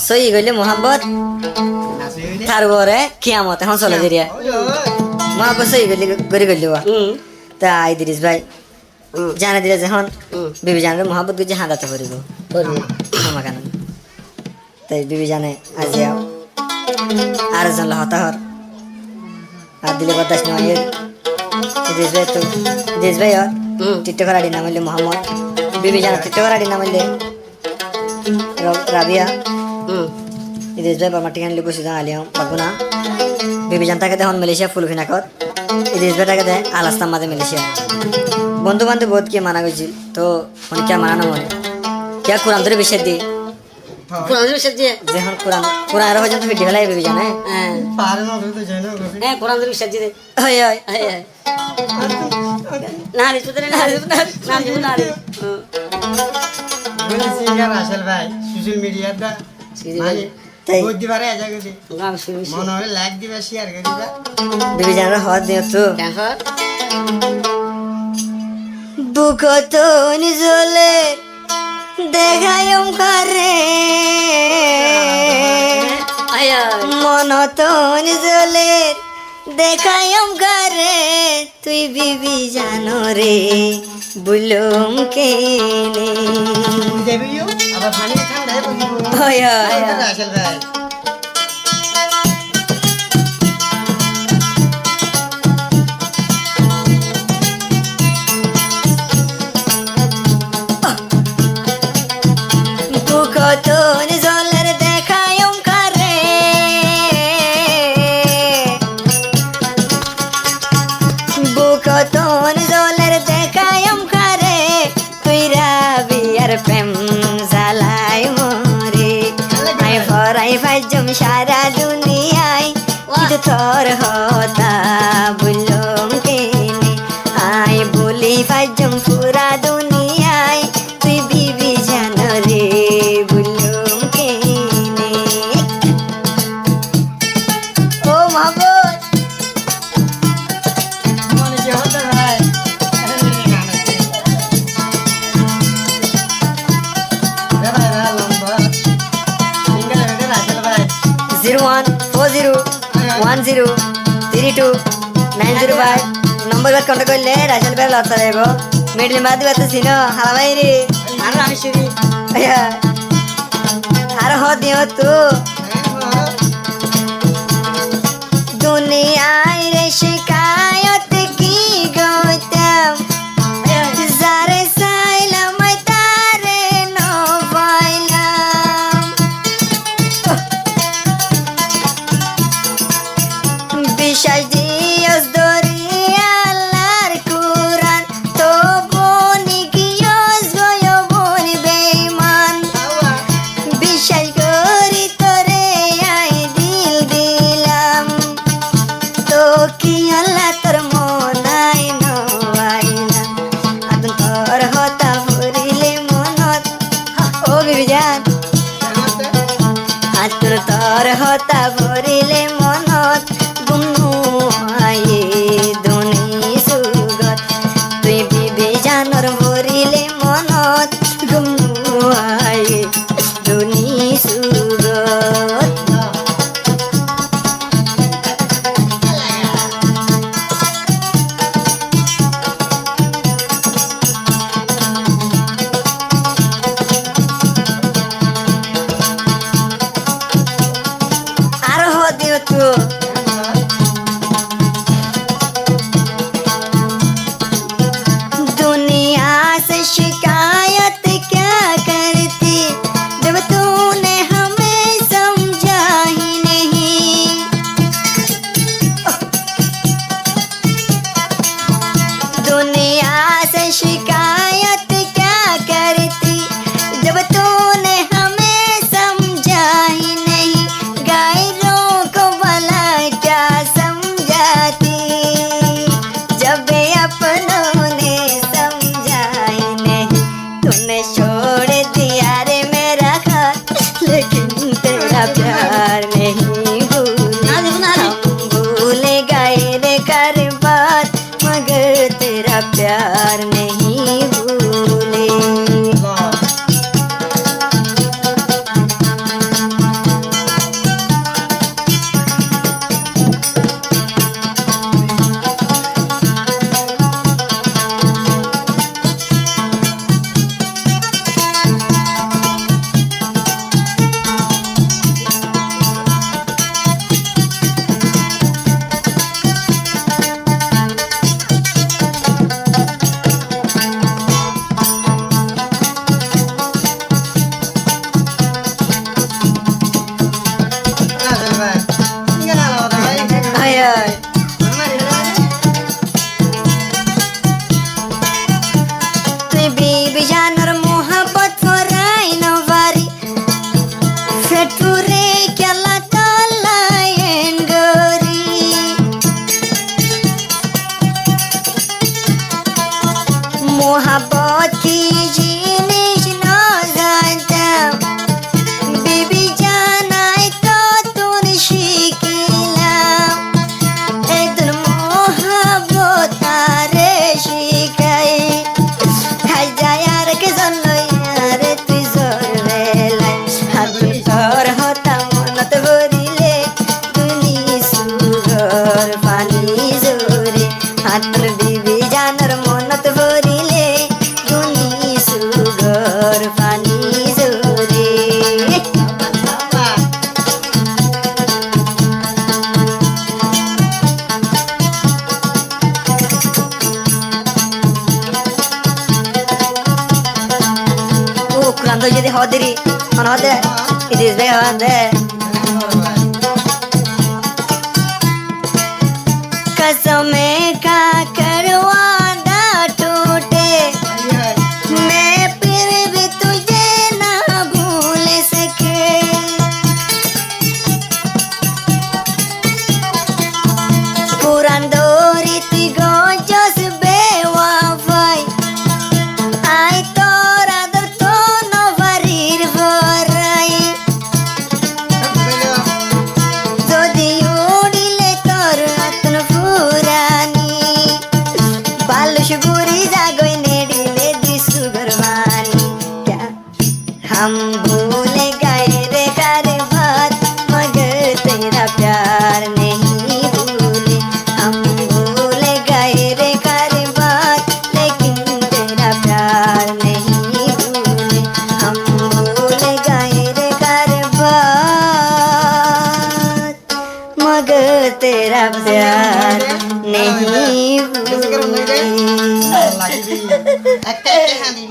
সই গইলে মোহাম্মদ তারপরে কিয়ামত এখন চলে দিরিয়া মোহাম্মদ সই গলি গড়ি গলি তা ইদ্রিস ভাই জানা দিলে যখন বিবি জানলে মোহাম্মদ গুজি হাঁদাতে পারিব আমার কেন তাই বিবি জানে আজ আর জানলে হতাহর আর দিলে বদাস নয় ইদ্রিস ভাই তো ইদ্রিস ভাই আর টিট্টো করাডি নাম হইলে মোহাম্মদ বিবি জানা টিট্টো করাডি নাম হইলে রাবিয়া ইদ্রিস ভাই বাবা টিকান লিবো সুদান আলিয়াম পাগুনা বিবি জান তাকে দেখন মালয়েশিয়া ফুলফিনাকত ইদ্রিস ভাই তাকে দেয় আলাস্তাম মাঝে মালয়েশিয়া বন্ধু বান্ধব বহুত কে মানা গেছিল তো মানে কে মানানো মনে কে কোরআন ধরে বিশ্বাস দিয়ে কোরআন বিশ্বাস দিয়ে যখন কোরআন কোরআন আরো পর্যন্ত ভিডিও ফেলাই বিবি জানে হ্যাঁ কোরআন ধরে বিশ্বাস দিয়ে হয় হয় হয় হয় না রে সুতরে না রে না রে না রে বলেছি ইয়ার আসল ভাই সোশ্যাল মিডিয়াটা মানে তাই বহুত দিবারে আজা গেছি গাম শুনি মনে হয় লাইক দিবা শেয়ার করে দিবা বিবি জানার হওয়ার দিও তো দেখো বুকতো নিজলে দেখায়ম করে আয়া মনতো নিজলে দেখায়ম করে তুই বিবি জানো রে বুলুম কেনে দেবিও আবার পানি ঠান্ডা হয়ে পড়িব হয় হয় আসল ভাই বুকতো নিজলের দেখায়ম করে বুকতো নিজলের দেখায়ম করে তুই রাবিয়ার প্রেম জ্বালাই মরে আই ভরাই ভাইজম সারা দুনিয়ায় কিন্তু তোর হতা বুলুম কেনে আই বলি ভাইজম পুরা দুনিয়ায় তুই বিবি জান রে বুলুম কেনে ও মাহবুব মনে কি হতো ভাই রে ভাই লম্বা সিঙ্গেল রে আসল ভাই 0140103295 নম্বর বাদ কন্টাক্ট করলে রাজল ভাই লতা দেব মিডল বাদ বাদ সিনো হালা ভাই রে আর আমি শুনি আর হ দিও তো দুনিয়ায় রে শিকায়ত কি গৌতম যারে চাইলাম তারে নবাইলাম বিশ্বাস দিয়স দরি আল্লাহর কুরআন তো বনি গিয়স গয় বনি বেঈমান বিশ্বাস করি তোরে আই দিল দিলাম তো কি আল্লাহ তোর মনাই নবাইলাম আদম তোর হতা ভরিলে মনত ও বিবি জান আতুর তোর হতা ভরিলে মনত গুনু আয়ে দুনি সুগত তুই বিবি জানর ভরিলে মনত গুনু আয়ে দুনি সুগত আর দিরি মন হদে ইদিস ভাই হদে कसमें का करवाना टूटे मैं फिर भी तुझे ना भूल सके पुरान दोरी ती गोजस बेवफाई आई तोरा दर तो नो वरीर वराई যদি উড়িলে তোর আতন ফুরানি বালুশ বুড়ি জাগই নেড়িলে দিসু গরবানি हम भूल गए रे कर बात मगर तेरा प्यार नहीं भूले हम भूल गए रे कर बात लेकिन तेरा प्यार नहीं भूले हम भूल गए रे कर बात मगर तेरा प्यार नहीं भूले Lagi di. Ekte handi